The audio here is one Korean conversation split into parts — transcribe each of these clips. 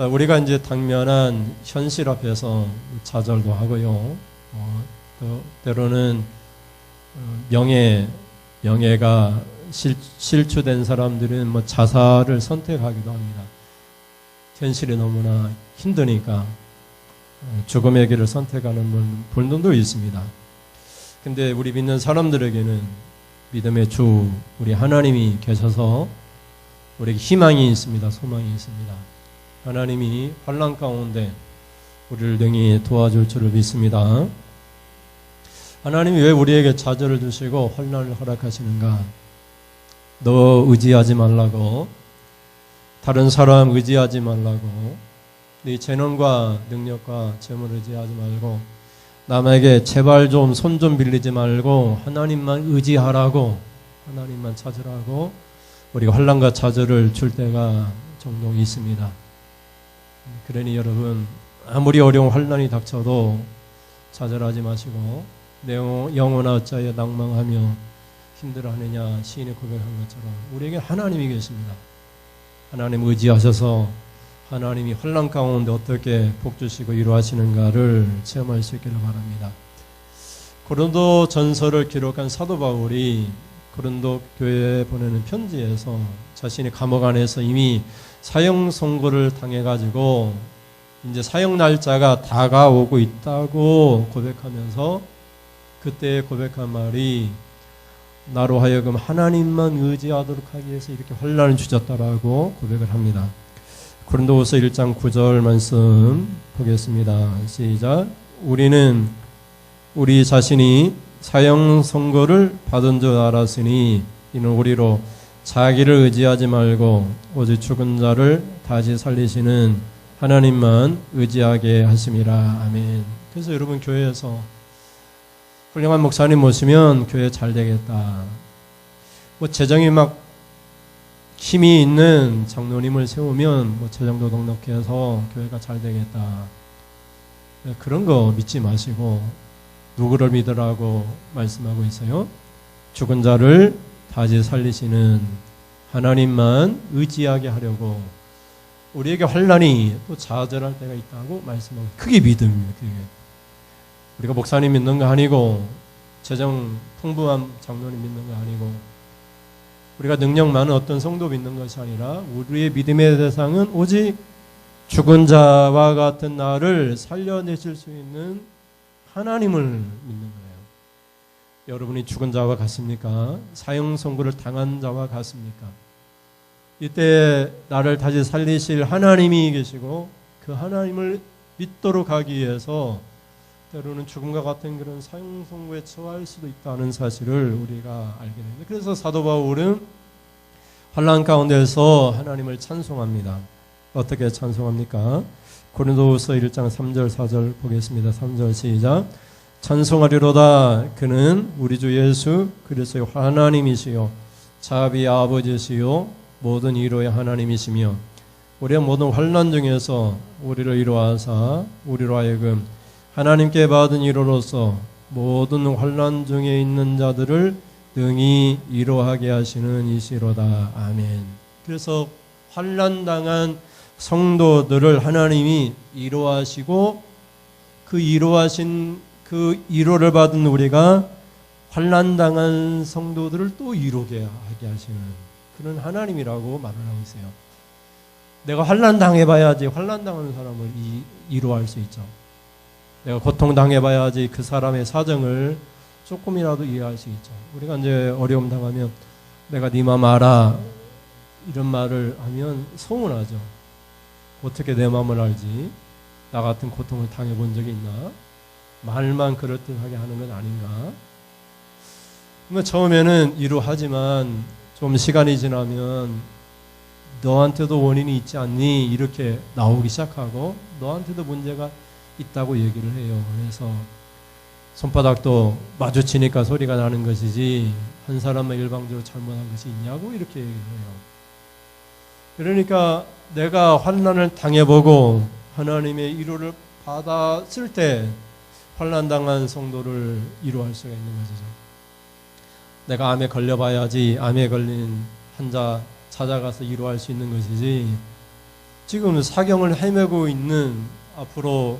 우리가 이제 당면한 현실 앞에서 좌절도 하고요. 또 때로는 명예가 실추된 사람들은 뭐 자살을 선택하기도 합니다. 현실이 너무나 힘드니까 죽음의 길을 선택하는 분들도 있습니다. 근데 우리 믿는 사람들에게는 믿음의 주 우리 하나님이 계셔서 우리에게 희망이 있습니다. 소망이 있습니다. 하나님이 환난 가운데 우리를 능히 도와줄 줄을 믿습니다. 하나님이 왜 우리에게 좌절을 주시고 환난을 허락하시는가? 너 의지하지 말라고, 다른 사람 의지하지 말라고, 네 재능과 능력과 재물을 의지하지 말고, 남에게 제발 좀 손 좀 빌리지 말고 하나님만 의지하라고, 하나님만 찾으라고 우리가 환난과 좌절을 줄 때가 종종 있습니다. 그러니 여러분, 아무리 어려운 환난이 닥쳐도 좌절하지 마시고 내 영혼아 어찌하여 낭망하며 힘들어하느냐 시인이 고백한 것처럼 우리에게 하나님이 계십니다. 하나님 의지하셔서 하나님이 환난 가운데 어떻게 복주시고 위로하시는가를 체험할 수 있기를 바랍니다. 고린도 전서를 기록한 사도 바울이 고린도 교회에 보내는 편지에서 자신이 감옥 안에서 이미 사형 선고를 당해가지고 이제 사형 날짜가 다가오고 있다고 고백하면서 그때 고백한 말이 나로 하여금 하나님만 의지하도록 하기 위해서 이렇게 환난을 주셨다라고 고백을 합니다. 고린도후서 1장 9절 말씀 보겠습니다. 시작. 우리는 우리 자신이 사형 선고를 받은 줄 알았으니 이는 우리로 자기를 의지하지 말고 오직 죽은 자를 다시 살리시는 하나님만 의지하게 하심이라. 아멘. 그래서 여러분 교회에서 훌륭한 목사님 모시면 교회 잘 되겠다. 뭐 재정이 막 힘이 있는 장로님을 세우면 뭐 재정도 넉넉해서 교회가 잘 되겠다. 그런 거 믿지 마시고 누구를 믿으라고 말씀하고 있어요? 죽은 자를 다시 살리시는 하나님만 의지하게 하려고 우리에게 환난이 또 좌절할 때가 있다고 말씀하고, 그게 믿음입니다. 그게. 우리가 목사님 믿는 거 아니고 재정 풍부한 장로님 믿는 거 아니고 우리가 능력 많은 어떤 성도 믿는 것이 아니라 우리의 믿음의 대상은 오직 죽은 자와 같은 나를 살려내실 수 있는 하나님을 믿는 거예요. 여러분이 죽은 자와 같습니까? 사형 선고를 당한 자와 같습니까? 이때 나를 다시 살리실 하나님이 계시고 그 하나님을 믿도록 하기 위해서 때로는 죽음과 같은 그런 사형 선고에 처할 수도 있다는 사실을 우리가 알게 됩니다. 그래서 사도 바울은 환난 가운데서 하나님을 찬송합니다. 어떻게 찬송합니까? 고린도후서 1장 3절 4절 보겠습니다. 3절 시작. 찬송하리로다. 그는 우리 주 예수 그리스도의 하나님이시요 자비의 아버지시요 모든 위로의 하나님이시며 우리의 모든 환난 중에서 우리를 위로하사 우리로 하여금 하나님께 받은 위로로서 모든 환난 중에 있는 자들을 능히 위로하게 하시는 이시로다. 아멘. 그래서 환난 당한 성도들을 하나님이 위로하시고 그 위로하신 그 위로를 받은 우리가 환난 당한 성도들을 또 위로하게 하게 하시는 그런 하나님이라고 말을 하고 있어요. 내가 환난 당해봐야지 환난 당하는 사람을 위로할 수 있죠. 내가 고통 당해봐야지 그 사람의 사정을 조금이라도 이해할 수 있죠. 우리가 이제 어려움 당하면 내가 네 맘 알아 이런 말을 하면 서운하죠. 어떻게 내 마음을 알지? 나 같은 고통을 당해본 적이 있나? 말만 그럴듯하게 하는 건 아닌가? 처음에는 위로하지만 좀 시간이 지나면 너한테도 원인이 있지 않니? 이렇게 나오기 시작하고 너한테도 문제가 있다고 얘기를 해요. 그래서 손바닥도 마주치니까 소리가 나는 것이지 한 사람만 일방적으로 잘못한 것이 있냐고 이렇게 얘기를 해요. 그러니까 내가 환난을 당해보고 하나님의 위로를 받았을 때 환난당한 성도를 위로할 수가 있는 것이죠. 내가 암에 걸려봐야지 암에 걸린 환자 찾아가서 위로할 수 있는 것이지 지금 사경을 헤매고 있는, 앞으로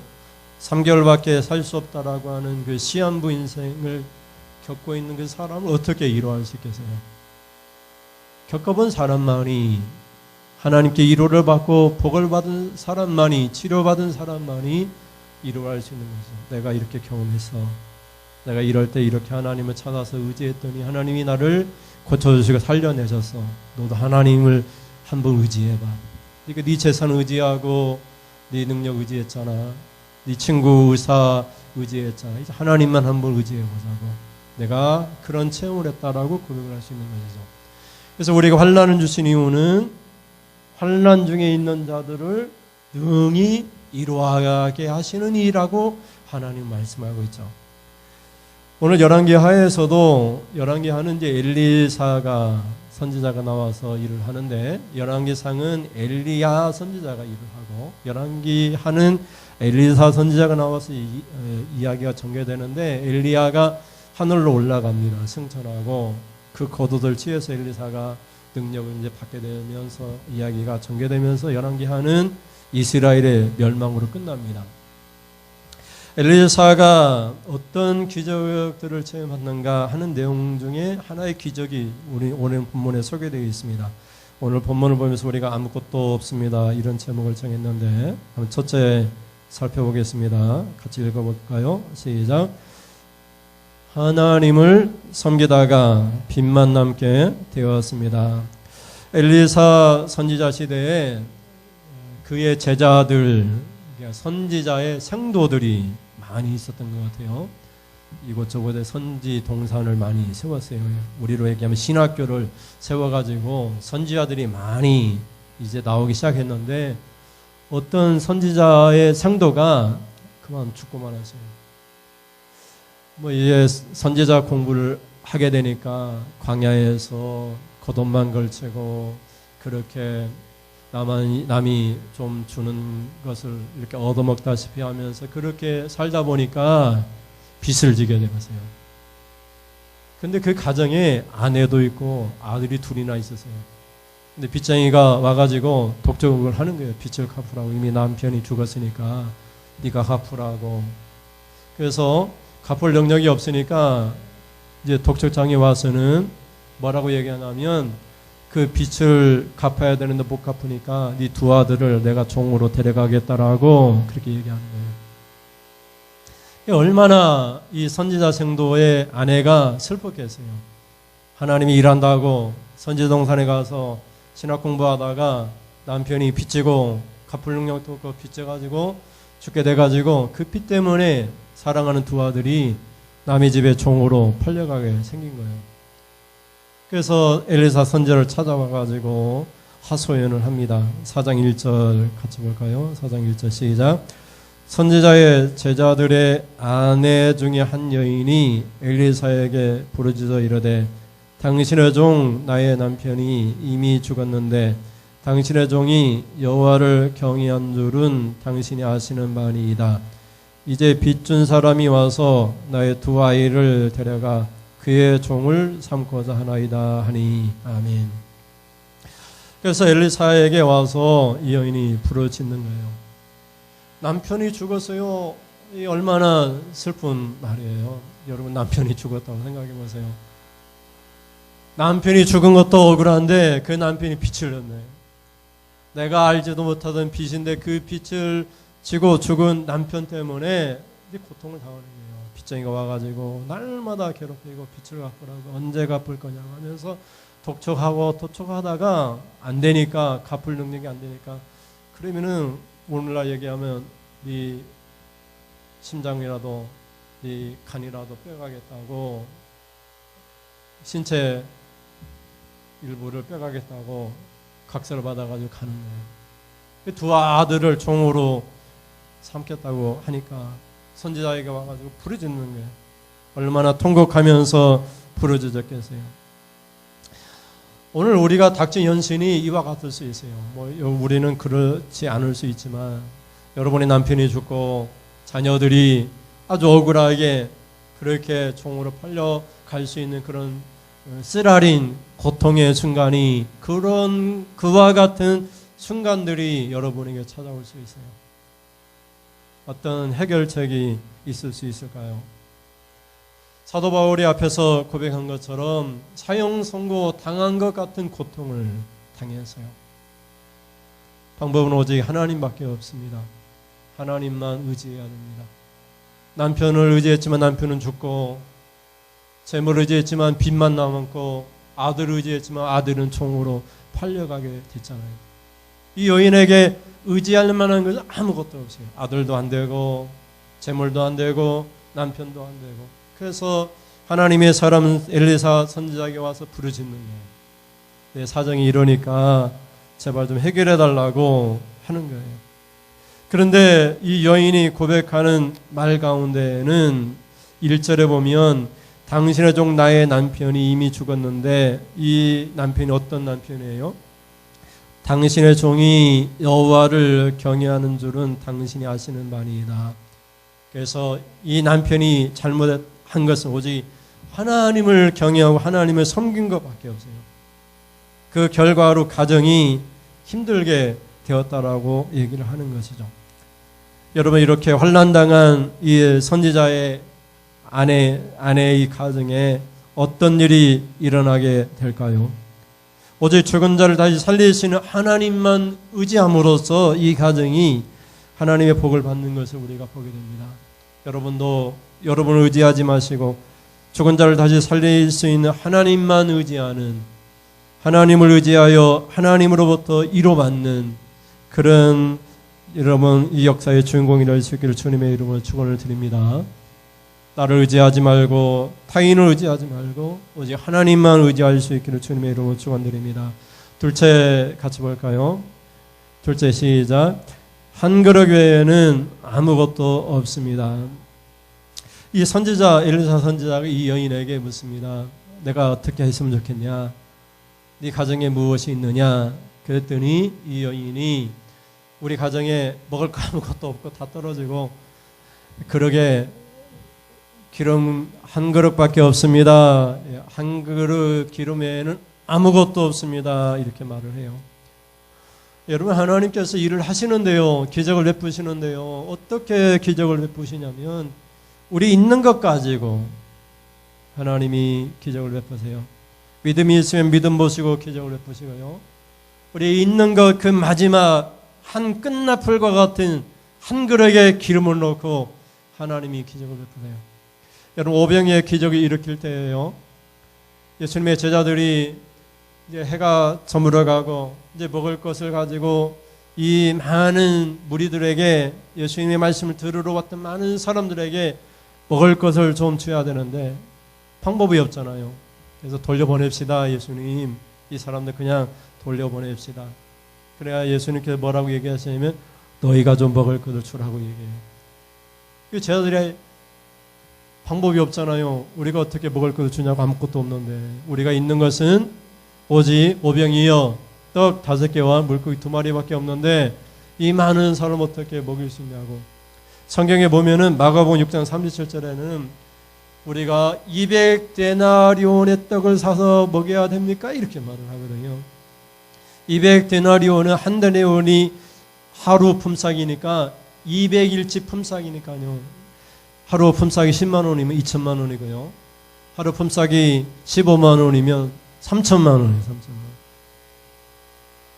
3개월밖에 살 수 없다라고 하는 그 시한부 인생을 겪고 있는 그 사람을 어떻게 위로할 수 있겠어요? 겪어본 사람만이, 하나님께 위로를 받고 복을 받은 사람만이, 치료받은 사람만이 위로할 수 있는 거죠. 내가 이렇게 경험했어. 내가 이럴 때 이렇게 하나님을 찾아서 의지했더니 하나님이 나를 고쳐주시고 살려내셨어. 너도 하나님을 한번 의지해봐. 그러니까 네 재산 의지하고 네 능력 의지했잖아. 네 친구 의사 의지했잖아. 이제 하나님만 한번 의지해보자고. 내가 그런 체험을 했다라고 고백을 할 수 있는 것이죠. 그래서 우리가 환난을 주신 이유는 환난 중에 있는 자들을 능히 이루하게 하시는 이라고 하나님 말씀하고 있죠. 오늘 열왕기 하에서도, 열왕기 하는 이제 엘리사가 선지자가 나와서 일을 하는데, 열왕기상은 엘리야 선지자가 일을 하고, 열왕기 하는 엘리사 선지자가 나와서 이야기가 전개되는데, 엘리야가 하늘로 올라갑니다. 승천하고 그 거두들 취해서 엘리사가 능력을 이제 받게 되면서 이야기가 전개되면서 열왕기 하는 이스라엘의 멸망으로 끝납니다. 엘리사가 어떤 기적들을 체험했는가 하는 내용 중에 하나의 기적이 우리 오늘 본문에 소개되어 있습니다. 오늘 본문을 보면서 우리가 아무것도 없습니다, 이런 제목을 정했는데, 한번 첫째 살펴보겠습니다. 같이 읽어볼까요? 시작. 하나님을 섬기다가 빚만 남게 되었습니다. 엘리사 선지자 시대에 그의 제자들, 선지자의 생도들이 많이 있었던 것 같아요. 이곳저곳에 선지 동산을 많이 세웠어요. 우리로 얘기하면 신학교를 세워가지고 선지자들이 많이 이제 나오기 시작했는데, 어떤 선지자의 생도가 그만 죽고만 하세요. 이제 선지자 공부를 하게 되니까 광야에서 겉옷만 걸치고 그렇게 남이 좀 주는 것을 이렇게 얻어먹다시피 하면서 그렇게 살다 보니까 빚을 지게 되었어요. 근데 그 가정에 아내도 있고 아들이 둘이나 있었어요. 근데 빚쟁이가 와가지고 독촉을 하는 거예요. 빚을 갚으라고. 이미 남편이 죽었으니까 네가 갚으라고. 그래서 갚을 능력이 없으니까 이제 독촉장에 와서는 뭐라고 얘기하냐면, 그 빚을 갚아야 되는데 못 갚으니까 네 두 아들을 내가 종으로 데려가겠다라고 그렇게 얘기하는 거예요. 얼마나 이 선지자 생도의 아내가 슬펐겠어요. 하나님이 일한다고 선지동산에 가서 신학 공부하다가 남편이 빚지고 갚을 능력도 없고 빚져가지고 죽게 돼가지고 그 빚 때문에 사랑하는 두 아들이 남의 집에 종으로 팔려가게 생긴 거예요. 그래서 엘리사 선지자를 찾아와가지고 하소연을 합니다. 4장 1절 같이 볼까요? 4장 1절 시작. 선지자의 제자들의 아내 중에 한 여인이 엘리사에게 부르짖어 이르되, 당신의 종 나의 남편이 이미 죽었는데 당신의 종이 여호와를 경외한 줄은 당신이 아시는 바니이다. 이제 빚준 사람이 와서 나의 두 아이를 데려가 그의 종을 삼고자 하나이다 하니. 아멘. 그래서 엘리사에게 와서 이 여인이 부르짖는 거예요. 남편이 죽었어요. 이 얼마나 슬픈 말이에요. 여러분, 남편이 죽었다고 생각해 보세요. 남편이 죽은 것도 억울한데 그 남편이 빚을 졌네. 내가 알지도 못하던 빚인데 그 빚을 지고 죽은 남편 때문에 고통을 당하는 거예요. 빚쟁이가 와가지고 날마다 괴롭히고 빚을 갚으라고, 언제 갚을 거냐고 하면서 독촉하고 도촉하다가 안 되니까, 갚을 능력이 안 되니까, 그러면은 오늘날 얘기하면 네 심장이라도 네 간이라도 빼가겠다고, 신체 일부를 빼가겠다고 각서를 받아가지고 가는 거예요. 두 아들을 종으로 삼겠다고 하니까 선지자에게 와가지고 부르짖는 거예요. 얼마나 통곡하면서 부르짖었겠어요. 오늘 우리가 닥친 현실이 이와 같을 수 있어요. 우리는 그렇지 않을 수 있지만, 여러분의 남편이 죽고 자녀들이 아주 억울하게 그렇게 종으로 팔려갈 수 있는 그런 쓰라린 고통의 순간이, 그런 그와 같은 순간들이 여러분에게 찾아올 수 있어요. 어떤 해결책이 있을 수 있을까요? 사도 바울이 앞에서 고백한 것처럼 사형 선고 당한 것 같은 고통을 당했어요. 방법은 오직 하나님밖에 없습니다. 하나님만 의지해야 됩니다. 남편을 의지했지만 남편은 죽고, 재물을 의지했지만 빚만 남았고, 아들을 의지했지만 아들은 총으로 팔려가게 됐잖아요. 이 여인에게 의지할 만한 것은 아무것도 없어요. 아들도 안 되고, 재물도 안 되고, 남편도 안 되고. 그래서 하나님의 사람 엘리사 선지자에게 와서 부르짖는 거예요. 내 사정이 이러니까 제발 좀 해결해 달라고 하는 거예요. 그런데 이 여인이 고백하는 말 가운데는 1절에 보면 당신의 종 나의 남편이 이미 죽었는데, 이 남편이 어떤 남편이에요? 당신의 종이 여호와를 경외하는 줄은 당신이 아시는 바니이다. 그래서 이 남편이 잘못한 것은 오직 하나님을 경외하고 하나님을 섬긴 것밖에 없어요. 그 결과로 가정이 힘들게 되었다라고 얘기를 하는 것이죠. 여러분, 이렇게 환난당한 이 선지자의 아내의 가정에 어떤 일이 일어나게 될까요? 오직 죽은 자를 다시 살리시는 하나님만 의지함으로써 이 가정이 하나님의 복을 받는 것을 우리가 보게 됩니다. 여러분도 여러분을 의지하지 마시고 죽은 자를 다시 살릴 수 있는 하나님만 의지하는, 하나님을 의지하여 하나님으로부터 위로받는 그런 여러분 이 역사의 주인공이 될 수 있기를 주님의 이름으로 축원을 드립니다. 나를 의지하지 말고 타인을 의지하지 말고 오직 하나님만 의지할 수 있기를 주님의 이름으로 축원드립니다. 둘째 같이 볼까요? 둘째 시작. 한 그릇 외에는 아무것도 없습니다. 이 선지자 엘리사 선지자가 이 여인에게 묻습니다. 내가 어떻게 했으면 좋겠냐? 네 가정에 무엇이 있느냐? 그랬더니 이 여인이 우리 가정에 먹을 거 아무것도 없고 다 떨어지고 그러게 기름 한 그릇밖에 없습니다. 한 그릇 기름 외에는 아무것도 없습니다. 이렇게 말을 해요. 여러분, 하나님께서 일을 하시는데요. 기적을 베푸시는데요. 어떻게 기적을 베푸시냐면 우리 있는 것 가지고 하나님이 기적을 베푸세요. 믿음이 있으면 믿음 보시고 기적을 베푸시고요. 우리 있는 것 그 마지막 한 끝나풀과 같은 한 그릇에 기름을 넣고 하나님이 기적을 베푸세요. 여러분, 오병이의 기적을 일으킬 때예요. 예수님의 제자들이 이제 해가 저물어가고 이제 먹을 것을 가지고 이 많은 무리들에게, 예수님의 말씀을 들으러 왔던 많은 사람들에게 먹을 것을 좀 줘야 되는데 방법이 없잖아요. 그래서 돌려보냅시다. 예수님, 이 사람들 그냥 돌려보냅시다. 그래야 예수님께서 뭐라고 얘기하시냐면 너희가 좀 먹을 것을 주라고 얘기해요. 제자들이 방법이 없잖아요. 우리가 어떻게 먹을 것을 주냐고, 아무것도 없는데. 우리가 있는 것은 오직 오병이어 떡 5개와 물고기 2마리밖에 없는데 이 많은 사람 어떻게 먹일 수 있냐고. 성경에 보면은 마가복음 6장 37절에는 우리가 200데나리온의 떡을 사서 먹여야 됩니까? 이렇게 말을 하거든요. 200데나리온은 한 데나리온이 하루 품삯이니까 200일치 품삯이니까요. 하루 품삯이 10만 원이면 2천만 원이고요. 하루 품삯이 15만 원이면 3천만 원이에요. 3천만 원.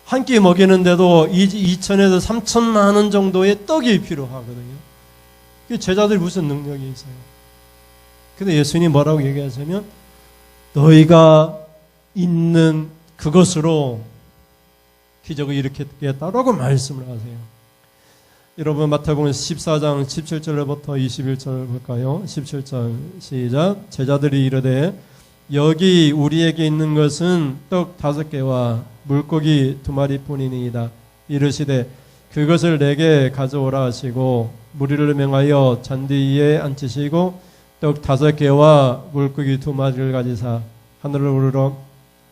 한 끼 먹이는데도 2천에서 3천만 원 정도의 떡이 필요하거든요. 제자들이 무슨 능력이 있어요? 근데 예수님이 뭐라고 얘기하시냐면 너희가 있는 그것으로 기적을 일으키겠다라고 말씀을 하세요. 여러분, 마태복음 14장 17절부터 21절 볼까요? 17절 시작. 제자들이 이르되 여기 우리에게 있는 것은 떡 5개와 물고기 2마리뿐이니이다. 이르시되 그것을 내게 가져오라 하시고 무리를 명하여 잔디 위에 앉히시고 떡 5개와 물고기 2마리를 가지사 하늘을 우러러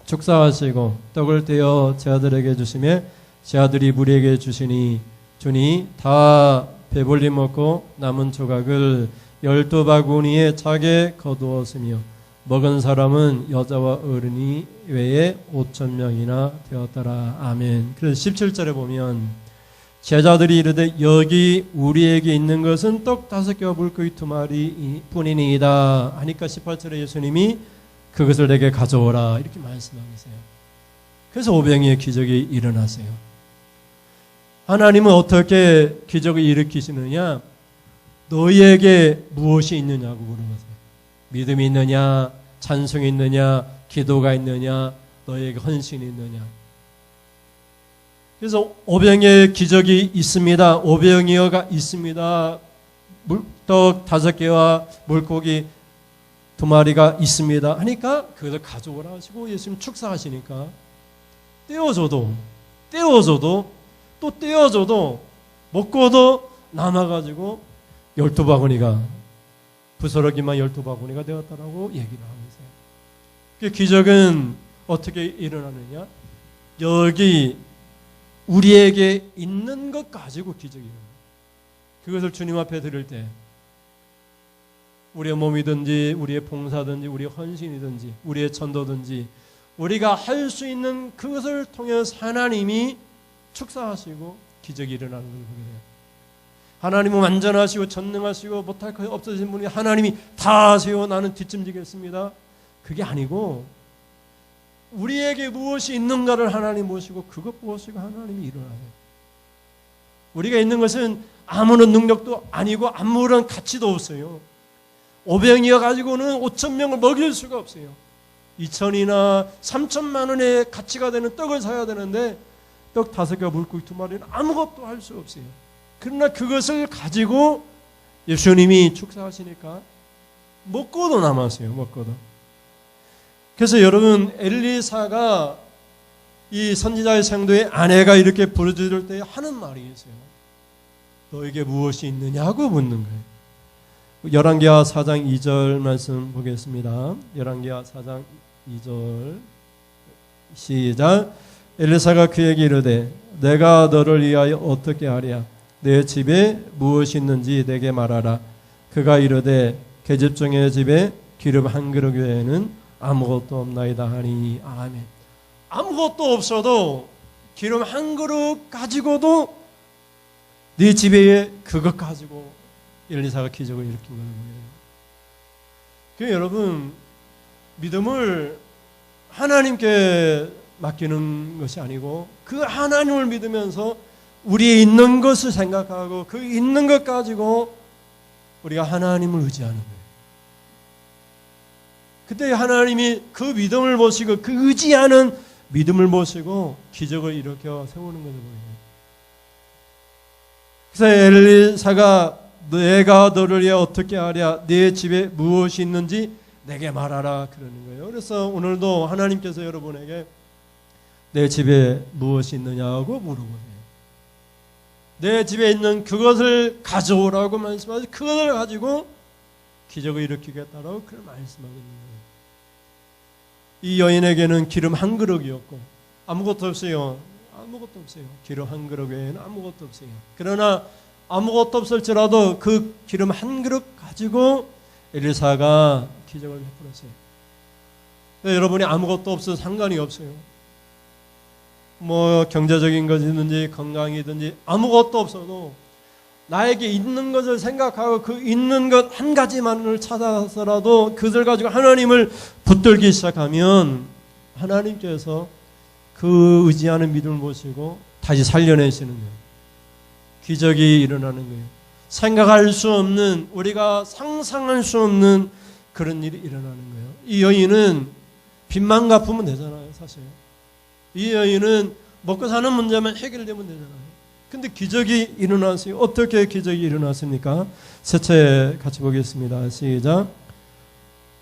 축사하시고 떡을 떼어 제자들에게 주시매 제자들이 무리에게 주시니 주니 다 배불리 먹고 남은 조각을 12바구니에 차게 거두었으며 먹은 사람은 여자와 어른이 외에 5,000명이나 되었더라. 아멘. 그래서 17절에 보면 제자들이 이르되 여기 우리에게 있는 것은 떡 5개와 물고기 2마리 뿐이니이다 하니까 18절에 예수님이 그것을 내게 가져오라 이렇게 말씀하고 있어요. 그래서 오병이의 기적이 일어났어요. 하나님은 어떻게 기적을 일으키시느냐? 너희에게 무엇이 있느냐고 물어보세요. 믿음이 있느냐, 찬송이 있느냐, 기도가 있느냐, 너희에게 헌신이 있느냐. 그래서 오병이의 기적이 있습니다. 오병이어가 있습니다. 떡 5개와 물고기 2마리가 있습니다. 하니까 그것을 가져오라 하시고 예수님 축사하시니까 떼어줘도 또 떼어줘도 먹고도 남아가지고 12바구니가 부스러기만 12바구니가 되었다라고 얘기를 하고 있어요. 그 기적은 어떻게 일어나느냐? 여기 우리에게 있는 것 가지고 기적이 일어나요. 그것을 주님 앞에 드릴 때 우리의 몸이든지 우리의 봉사든지 우리의 헌신이든지 우리의 전도든지 우리가 할 수 있는 그것을 통해서 하나님이 축사하시고 기적이 일어나는 걸 보게 돼요. 하나님은 완전하시고 전능하시고 못할 것 없으신 분이 하나님이 다 하세요. 나는 뒷짐지겠습니다. 그게 아니고 우리에게 무엇이 있는가를 하나님 보시고 그것 보시고 하나님이 일어나요. 우리가 있는 것은 아무런 능력도 아니고 아무런 가치도 없어요. 오병이어 가지고는 5,000명을 먹일 수가 없어요. 2,000이나 3,000만 원의 가치가 되는 떡을 사야 되는데 떡 5개와 물고기 2마리는 아무것도 할 수 없어요. 그러나 그것을 가지고 예수님이 축사하시니까 먹고도 남았어요. 먹고도. 그래서 여러분 엘리사가 이 선지자의 생도의 아내가 이렇게 부르짖을 때 하는 말이 있어요. 너에게 무엇이 있느냐고 묻는 거예요. 열왕기하 4장 2절 말씀 보겠습니다. 열왕기하 4장 2절 시작. 엘리사가 그에게 이르되 내가 너를 위하여 어떻게 하랴? 내 집에 무엇이 있는지 내게 말하라. 그가 이르되 계집종의 집에 기름 한 그릇 외에는 아무것도 없나이다 하니 아멘. 아무것도 없어도 기름 한 그릇 가지고도 네 집에 그것 가지고 엘리사가 기적을 일으킨 것을 보게 돼요. 그러니까 여러분 믿음을 하나님께 맡기는 것이 아니고 그 하나님을 믿으면서 우리의 있는 것을 생각하고 그 있는 것 가지고 우리가 하나님을 의지하는 거예요. 그때 하나님이 그 믿음을 보시고 그 의지하는 믿음을 보시고 기적을 일으켜 세우는 것을 보여요. 그래서 엘리사가 내가 너를 위해 어떻게 하랴? 네 집에 무엇이 있는지 내게 말하라 그러는 거예요. 그래서 오늘도 하나님께서 여러분에게 내 집에 무엇이 있느냐고 물어보세요. 내 집에 있는 그것을 가져오라고 말씀하시 그것을 가지고 기적을 일으키겠다라고 그런 말씀하고 있는 거예요. 이 여인에게는 기름 한 그릇이었고 아무것도 없어요. 아무것도 없어요. 기름 한 그릇 외에는 아무것도 없어요. 그러나 아무것도 없을지라도 그 기름 한 그릇 가지고 엘리사가 기적을 베풀었어요. 여러분이 아무것도 없어도 상관이 없어요. 뭐 경제적인 것이든지 건강이든지 아무것도 없어도 나에게 있는 것을 생각하고 그 있는 것 한 가지만을 찾아서라도 그것을 가지고 하나님을 붙들기 시작하면 하나님께서 그 의지하는 믿음을 보시고 다시 살려내시는 거예요. 기적이 일어나는 거예요. 생각할 수 없는 우리가 상상할 수 없는 그런 일이 일어나는 거예요. 이 여인은 빚만 갚으면 되잖아요. 사실 이 여인은 먹고 사는 문제만 해결되면 되잖아요. 근데 기적이 일어났어요. 어떻게 기적이 일어났습니까? 셋째 같이 보겠습니다. 시작.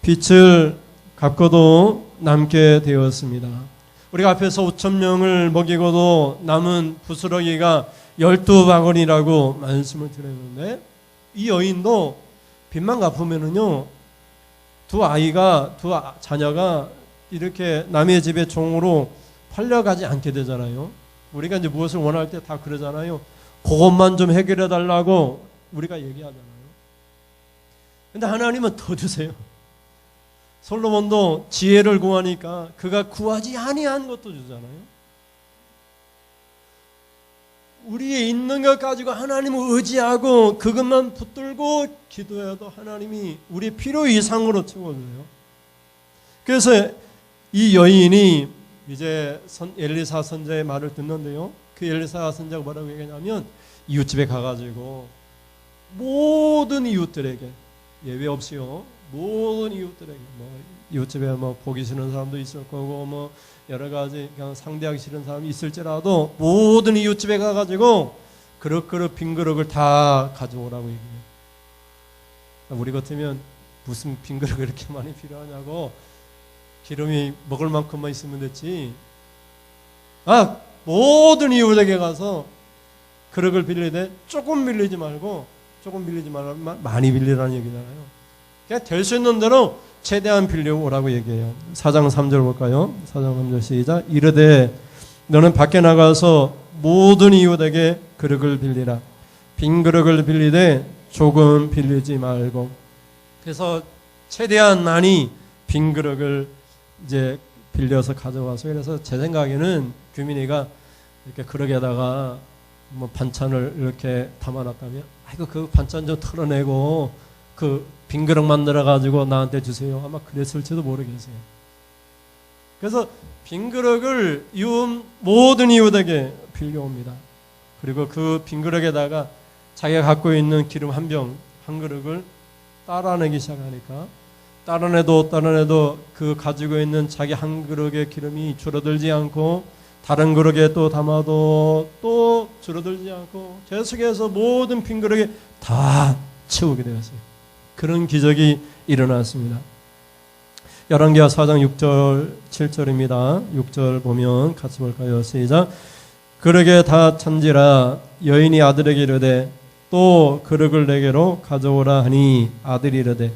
빛을 갚고도 남게 되었습니다. 우리가 앞에서 5,000명을 먹이고도 남은 부스러기가 12바구니라고 말씀을 드렸는데 이 여인도 빚만 갚으면은요 두 자녀가 이렇게 남의 집에 종으로 팔려가지 않게 되잖아요. 우리가 이제 무엇을 원할 때 다 그러잖아요. 그것만 좀 해결해 달라고 우리가 얘기하잖아요. 근데 하나님은 더 주세요. 솔로몬도 지혜를 구하니까 그가 구하지 아니한 것도 주잖아요. 우리의 있는 것 가지고 하나님을 의지하고 그것만 붙들고 기도해도 하나님이 우리의 필요 이상으로 채워줘요. 그래서 이 여인이 이제 엘리사 선자의 말을 듣는데요. 그 엘리사 선자가 뭐라고 얘기하냐면 이웃집에 가가지고 모든 이웃들에게 예외 없이요. 모든 이웃들에게 이웃집에 보기 싫은 사람도 있을 거고 여러 가지 그냥 상대하기 싫은 사람이 있을지라도 모든 이웃집에 가가지고 그릇 빈 그릇을 다 가져오라고 얘기해요. 우리 같으면 무슨 빈 그릇이 이렇게 많이 필요하냐고 기름이 먹을 만큼만 있으면 됐지. 모든 이웃에게 가서 그릇을 빌리되 조금 빌리지 말고 많이 빌리라는 얘기잖아요. 그냥 될 수 있는 대로 최대한 빌려오라고 얘기해요. 4장 3절 볼까요? 4장 3절 시작. 이르되 너는 밖에 나가서 모든 이웃에게 그릇을 빌리라. 빈 그릇을 빌리되 조금 빌리지 말고. 그래서 최대한 많이 빈 그릇을 이제 빌려서 가져와서, 그래서 제 생각에는 규민이가 이렇게 그릇에다가 반찬을 이렇게 담아놨다면 그 반찬 좀 털어내고 그 빈 그릇 만들어 가지고 나한테 주세요. 아마 그랬을지도 모르겠어요. 그래서 빈 그릇을 모든 이웃에게 빌려옵니다. 그리고 그 빈 그릇에다가 자기가 갖고 있는 기름 한 그릇을 따라내기 시작하니까 따라내도 그 가지고 있는 자기 한 그릇의 기름이 줄어들지 않고 다른 그릇에 또 담아도 또 줄어들지 않고 계속해서 모든 빈 그릇에 다 채우게 되었어요. 그런 기적이 일어났습니다. 열왕기하 4장 6절 7절입니다. 6절 보면 같이 볼까요? 시작. 그릇에 다 찬지라 여인이 아들에게 이르되 또 그릇을 내게로 가져오라 하니 아들이 이르되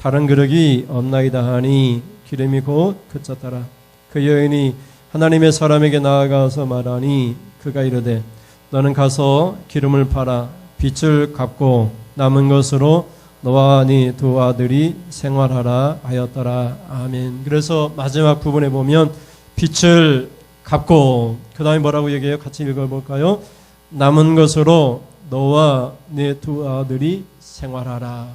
다른 그릇이 없나이다 하니 기름이 곧 그쳤더라. 그 여인이 하나님의 사람에게 나아가서 말하니 그가 이르되 너는 가서 기름을 팔아 빚을 갚고 남은 것으로 너와 네 두 아들이 생활하라 하였더라. 아멘. 그래서 마지막 부분에 보면 빚을 갚고 그 다음에 뭐라고 얘기해요? 같이 읽어볼까요? 남은 것으로 너와 네 두 아들이 생활하라.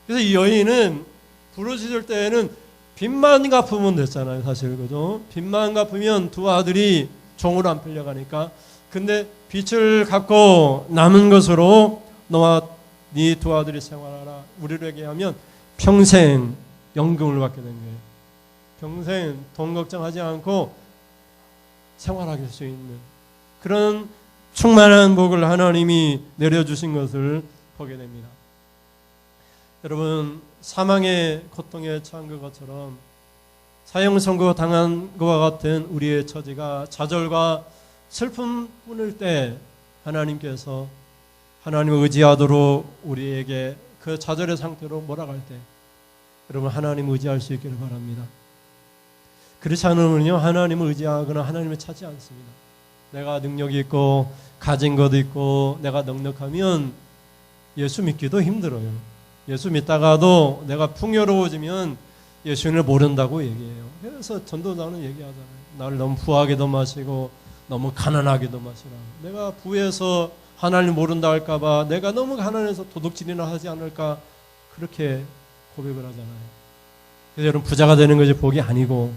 그래서 이 여인은 부르짖을 때에는 빚만 갚으면 됐잖아요. 사실 그죠? 빚만 갚으면 두 아들이 종으로 안 풀려가니까. 근데 빚을 갚고 남은 것으로 너와 네 두 아들이 생활하라. 우리로 얘기하면 평생 연금을 받게 된 거예요. 평생 돈 걱정하지 않고 생활하게 될 수 있는 그런 충만한 복을 하나님이 내려주신 것을 보게 됩니다. 여러분, 사망의 고통에 처한 것처럼 사형 선고 당한 것과 같은 우리의 처지가 좌절과 슬픔뿐일 때 하나님께서 하나님을 의지하도록 우리에게 그 좌절의 상태로 몰아갈 때 여러분 하나님 의지할 수 있기를 바랍니다. 그렇지 않으면요 하나님을 의지하거나 하나님을 찾지 않습니다. 내가 능력이 있고 가진 것도 있고 내가 넉넉하면 예수 믿기도 힘들어요. 예수 믿다가도 내가 풍요로워지면 예수님을 모른다고 얘기해요. 그래서 전도자는 얘기하잖아요. 나를 너무 부하게도 마시고 너무 가난하게도 마시라. 내가 부에서 하나님 모른다 할까봐 내가 너무 가난해서 도둑질이나 하지 않을까 그렇게 고백을 하잖아요. 그래서 여러분 부자가 되는 것이 복이 아니고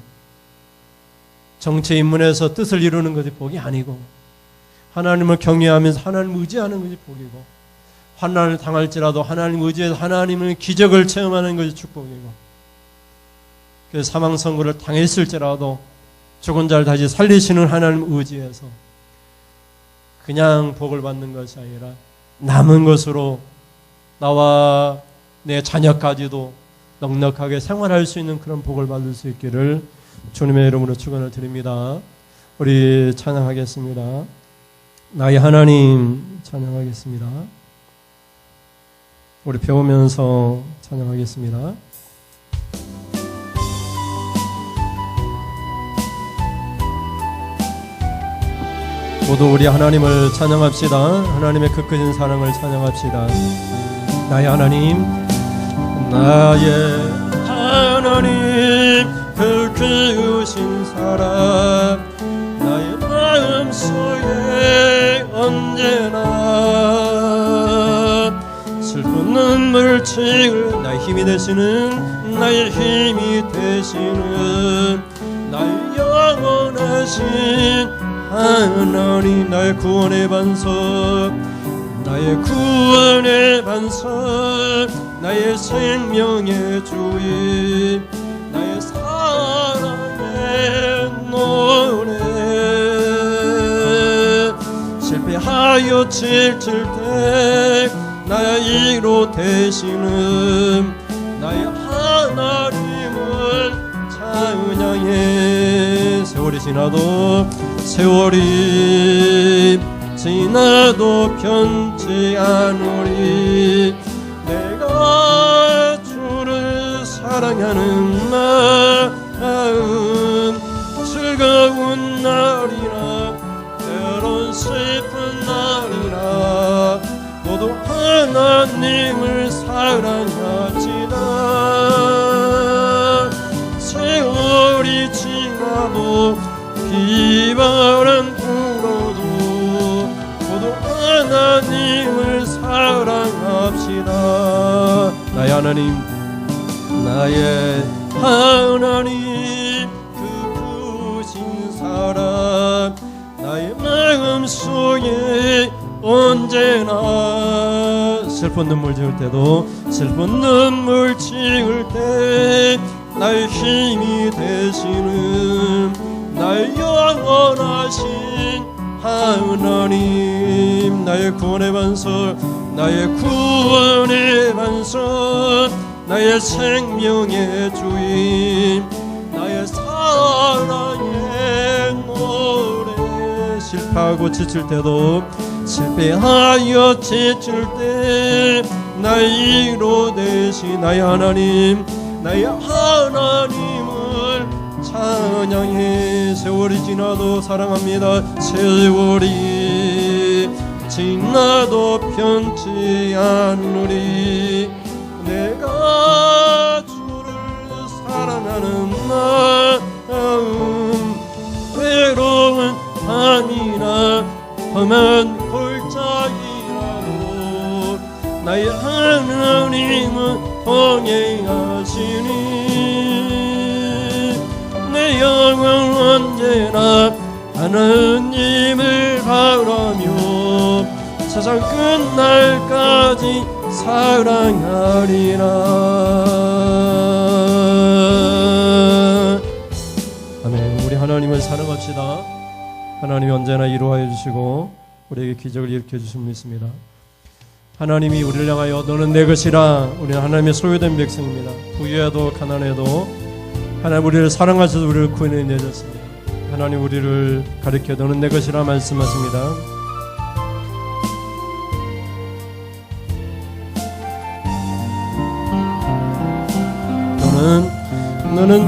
정체 입문해서 뜻을 이루는 것이 복이 아니고 하나님을 경외하면서 하나님을 의지하는 것이 복이고 환난을 당할지라도 하나님 의지해서 하나님의 기적을 체험하는 것이 축복이고 그래서 사망 선고를 당했을지라도 죽은 자를 다시 살리시는 하나님을 의지해서 그냥 복을 받는 것이 아니라 남은 것으로 나와 내 자녀까지도 넉넉하게 생활할 수 있는 그런 복을 받을 수 있기를 주님의 이름으로 축원을 드립니다. 우리 찬양하겠습니다. 나의 하나님 찬양하겠습니다. 우리 배우면서 찬양하겠습니다. 모두 우리 하나님을 찬양합시다. 하나님의 그 크신 사랑을 찬양합시다. 나의 하나님, 나의 하나님 그 키우신 사랑 나의 마음속에 언제나 슬픈 눈물 치울 나의 힘이 되시는 나의 힘이 되시는 나의 영원하신 하나님 나의 구원의 반석 나의 구원의 반석 나의 생명의 주인 나의 사랑의 노래 실패하여 지칠 때 나의 이로 되시는 나의 하나님을 찬양해 세월이 지나도 편치 않으리 내가 주를 사랑하는 마음 즐거운 날이나 때론 슬픈 날이나 모두 하나님을 사랑합시다 세월이 지나도 비바람 불어도 모두 하나님을 사랑합시다 나의 하나님 그 크신 사랑 나의 마음속에 언제나 슬픈 눈물 지을 때 나의 힘이 되시는 나의 영원하신 하나님 나의 구원의 반석 나의 생명의 주인 나의 사랑의 노래 실패하여 지칠 때 나의 이로 되신 나의 하나님을 찬양해 세월이 지나도 사랑합니다 세월이 지나도 편치 않으리 내가 주를 사랑하는 마음 외로운 밤이나 험한 골짜기라도 나의 하나님은 동행하시니 내 영혼 언제나 하나님을 바라며 세상 끝날까지 사랑하리라 아멘 우리 하나님을 사랑합시다 하나님이 언제나 이루하여 주시고 우리에게 기적을 일으켜 주심을 믿습니다 하나님이 우리를 향하여 너는 내 것이라 우리는 하나님의 소유된 백성입니다 부유해도 가난해도 하나님 우리를 사랑하셔서 우리를 구원해 내셨습니다 하나님 우리를 가리켜 너는 내 것이라 말씀하십니다 너는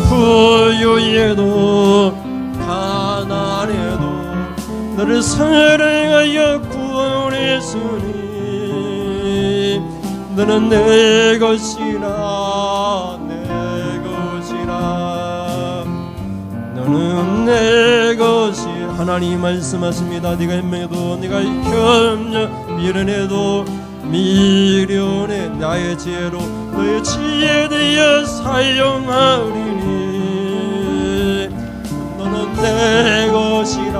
부유해도 가난해도 너를 사랑하여 구원했으니 너는 내 것이라 너는 내 것이 하나님 말씀하십니다 네가 현명해도 네가 미련해도 미련해 나의 지혜로 너의 지혜에 대해 사용하리니 너는 내 것이라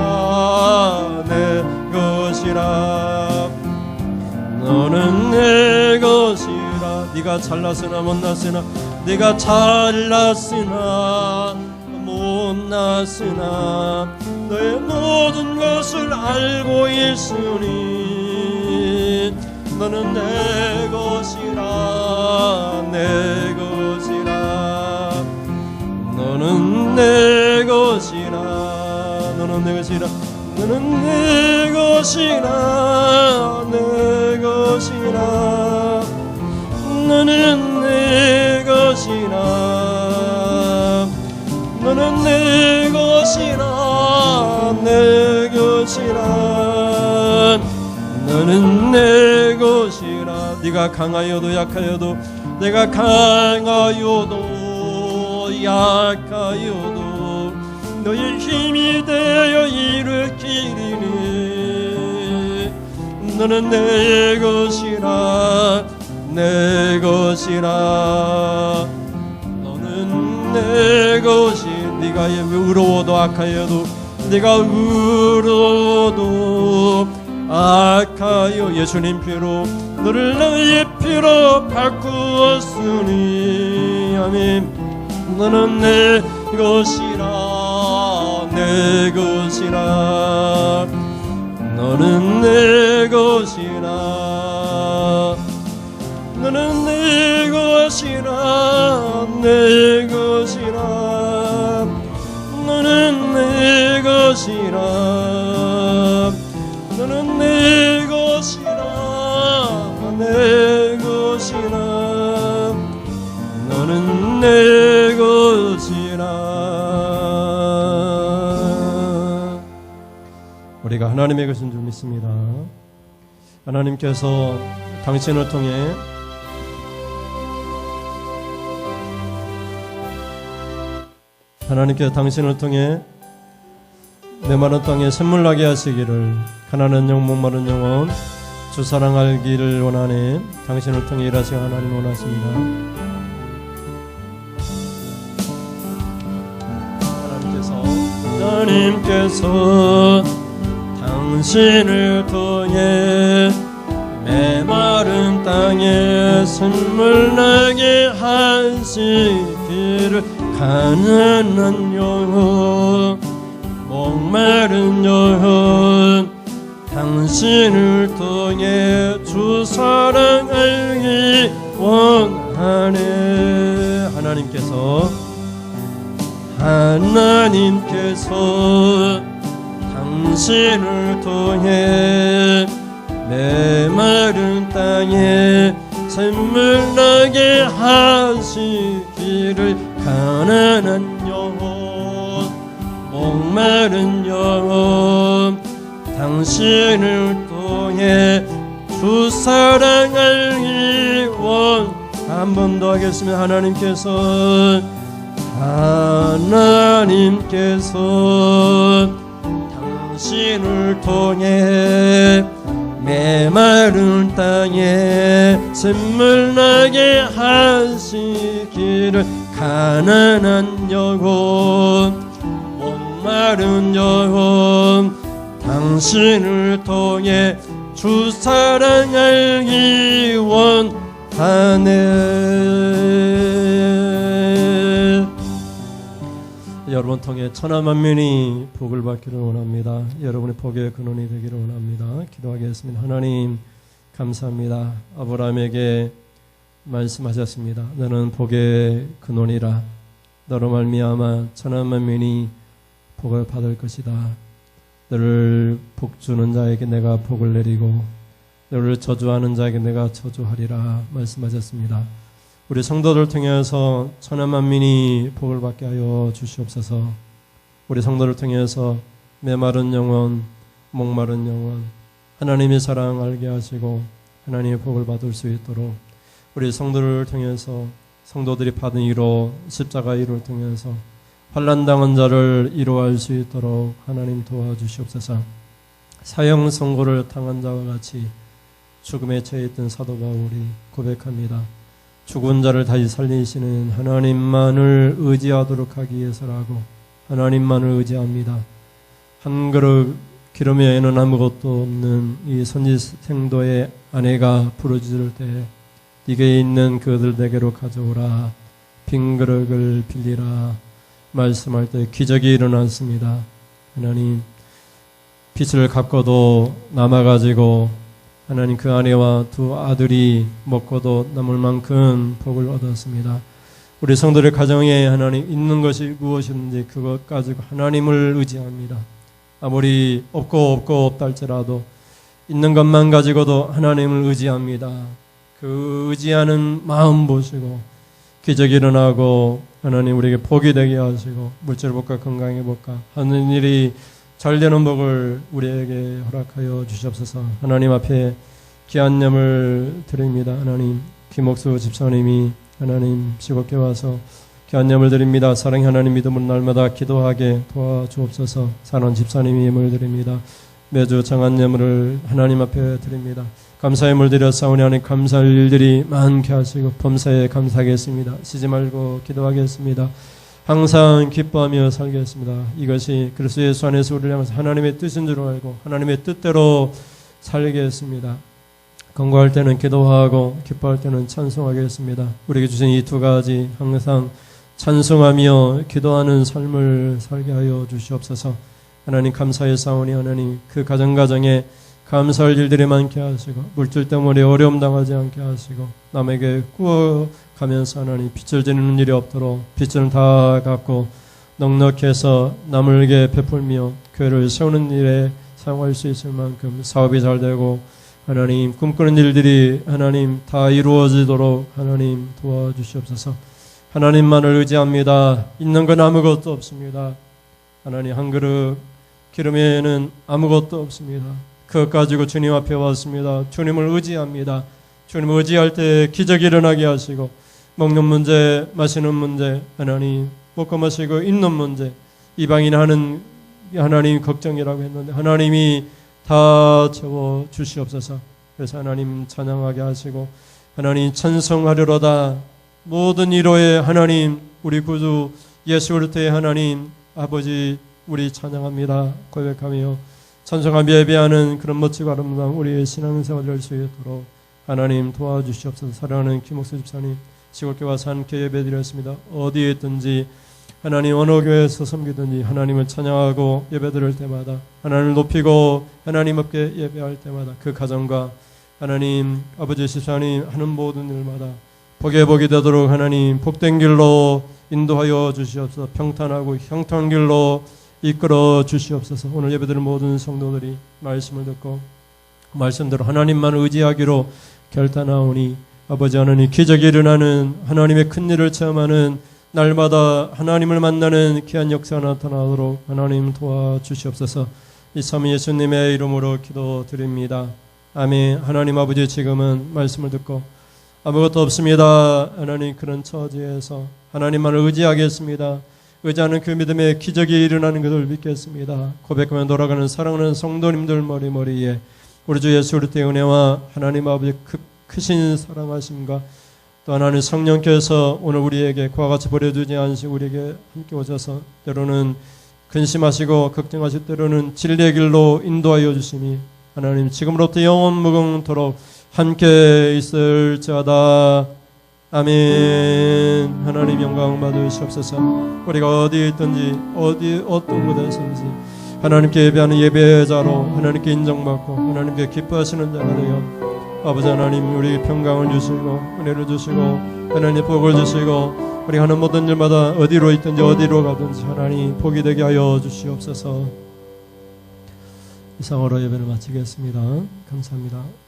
너는 내 것이라 네가 잘났으나 못났으나 네가 잘났으나 못났으나 너의 모든 것을 알고 있으니 너는 내 것이라 너는 내 것이라 너는 내 것이라 너는 내 것이라 너는 내 것이라 너는 내 것이라 너는 내 것이라 네가 강하여도 약하여도 내가 강하여도 약하여도 너의 힘이 되어 일으키리니 너는 내 것이라 내 것이라 너는 내 것이 네가 의로워도 악하여도 네가 의로워도 악하여 예수님 피로 너를 너의 피로 바꾸었으니 아멘 너는 내 것이라 내 것이라 너는 내 것이라 너는 내 것이라 내 것이라 너는 내 것이라 너는 내 것이라 내 것이라 너는 내 것이라 우리가 하나님의 것인 줄 믿습니다. 하나님께서 당신을 통해 하나님께서 당신을 통해 메마른 땅에 샘물나게 하시기를 가난한 영 목마른 영혼 주 사랑 알기를 원하네 당신을 통해 일하시는 하나님 원하십니다. 하나님께서 당신을 통해 메마른 땅에 샘물나게 하시기를 가난한 영혼 목마른 영혼 당신을 통해 주 사랑 알기 원하네 하나님께서 당신을 통해 메마른 땅에 샘물나게 하시기를 가난한 영혼 목마른 영혼 당신을 통해 주 사랑 알기 원 한 번 더 하겠습니다. 하나님께서 당신을 통해 메마른 땅에 샘물나게 하시기를 가난한 영혼 목마른 영혼 당신을 통해 주 사랑 알기 원하네. 여러분 통해 천하 만민이 복을 받기를 원합니다. 여러분의 복의 근원이 되기를 원합니다. 기도하겠습니다. 하나님 감사합니다. 아브라함에게 말씀하셨습니다. 너는 복의 근원이라. 너로 말미암아 천하 만민이 복을 받을 것이다. 너를 복주는 자에게 내가 복을 내리고 너를 저주하는 자에게 내가 저주하리라 말씀하셨습니다. 우리 성도들 통해서 천하 만민이 복을 받게 하여 주시옵소서. 우리 성도를 통해서 메마른 영혼, 목마른 영혼, 하나님의 사랑 알게 하시고 하나님의 복을 받을 수 있도록 우리 성도를 통해서 성도들이 받은 위로 십자가 위로를 통해서 환난당한 자를 위로할 수 있도록 하나님 도와주시옵소서. 사형 선고를 당한 자와 같이 죽음에 처해 있던 사도 바울이 고백합니다. 죽은 자를 다시 살리시는 하나님만을 의지하도록 하기 위해서라고 하나님만을 의지합니다. 한 그릇 기름 외에는 아무것도 없는 이 선지생도의 아내가 부르짖을 때 네게 있는 그들 내게로 가져오라 빈 그릇을 빌리라 말씀할 때 기적이 일어났습니다. 하나님 빚을 갚고도 남아가지고 하나님 그 아내와 두 아들이 먹고도 남을 만큼 복을 얻었습니다. 우리 성도들 가정에 하나님 있는 것이 무엇이든지 그것 가지고 하나님을 의지합니다. 아무리 없고 없다 할지라도 있는 것만 가지고도 하나님을 의지합니다. 그 의지하는 마음 보시고 기적이 일어나고 하나님 우리에게 복이 되게 하시고 물질 복과 건강의 복과 하는 일이 잘 되는 복을 우리에게 허락하여 주시옵소서. 하나님 앞에 귀한 예물 드립니다. 하나님 김옥수 집사님이 하나님 시골께 와서 귀한 예물 드립니다. 사랑의 하나님 믿음으로 날마다 기도하게 도와주옵소서. 사랑하는 집사님이 예물 드립니다. 매주 정한 예물을 하나님 앞에 드립니다. 감사 예물 드렸사오니 하나님 감사할 일들이 많게 하시고 범사에 감사하겠습니다. 쉬지 말고 기도하겠습니다. 항상 기뻐하며 살겠습니다. 이것이 그리스도 예수 안에서 우리를 향해서 하나님의 뜻인 줄 알고 하나님의 뜻대로 살겠습니다. 건강할 때는 기도하고 기뻐할 때는 찬송하겠습니다. 우리에게 주신 이 두 가지 항상 찬송하며 기도하는 삶을 살게 하여 주시옵소서. 하나님 감사의 사오니 하나님 그 가정가정에 감사할 일들이 많게 하시고 물질 때문에 어려움 당하지 않게 하시고 남에게 꾸어가면서 하나님 빚을 지는 일이 없도록 빚을 다 갚고 넉넉해서 남에게 베풀며 교회를 세우는 일에 사용할 수 있을 만큼 사업이 잘 되고 하나님 꿈꾸는 일들이 하나님 다 이루어지도록 하나님 도와주시옵소서. 하나님만을 의지합니다. 있는 건 아무것도 없습니다. 하나님 한 그릇 기름에는 아무것도 없습니다. 그것 가지고 주님 앞에 왔습니다. 주님을 의지합니다. 주님을 의지할 때 기적이 일어나게 하시고 먹는 문제, 마시는 문제, 하나님 먹고 마시고 입는 문제, 이방인 하는 하나님 걱정이라고 했는데 하나님이 다 채워 주시옵소서. 그래서 하나님 찬양하게 하시고 하나님 찬송하려로다. 모든 이로의 하나님 우리 구주 예수 그리스도의 하나님 아버지 우리 찬양합니다. 고백하며 찬송하며 예배하는 그런 멋지고 아름다운 우리의 신앙생활을 할 수 있도록 하나님 도와주시옵소서. 사랑하는 김옥수 집사님 시골교회 와서 함께 예배드렸습니다. 어디에 있든지 하나님 어느 교회에서 섬기든지 하나님을 찬양하고 예배드릴 때마다 하나님을 높이고 하나님 앞에 예배할 때마다 그 가정과 하나님 아버지 집사님 하는 모든 일마다 복에 복이 되도록 하나님 복된 길로 인도하여 주시옵소서. 평탄하고 형통한 길로 이끌어 주시옵소서. 오늘 예배드린 모든 성도들이 말씀을 듣고 말씀대로 하나님만 의지하기로 결단하오니 아버지 하나님 기적이 일어나는 하나님의 큰 일을 체험하는 날마다 하나님을 만나는 귀한 역사가 나타나도록 하나님 도와주시옵소서. 이 참 예수님의 이름으로 기도드립니다. 아멘. 하나님 아버지 지금은 말씀을 듣고 아무것도 없습니다. 하나님 그런 처지에서 하나님만을 의지하겠습니다. 의지하는 그 믿음의 기적이 일어나는 것을 믿겠습니다. 고백하며 돌아가는 사랑하는 성도님들 머리머리에 우리 주 예수 그리스도의 은혜와 하나님 아버지 크신 사랑하심과 또 하나님 성령께서 오늘 우리에게 그와 같이 버려두지 않으시고 우리에게 함께 오셔서 때로는 근심하시고 걱정하실 때로는 진리의 길로 인도하여 주시니 하나님 지금부터 영원 무궁토록 함께 있을지어다. 아멘. 하나님 영광 받으시옵소서. 우리가 어디에 있든지 어떤 곳에서든지 하나님께 예배하는 예배자로 하나님께 인정받고 하나님께 기뻐하시는 자가 되어 아버지 하나님 우리 평강을 주시고 은혜를 주시고 하나님 복을 주시고 우리 하는 모든 일마다 어디로 있든지 어디로 가든지 하나님 복이 되게 하여 주시옵소서. 이상으로 예배를 마치겠습니다. 감사합니다.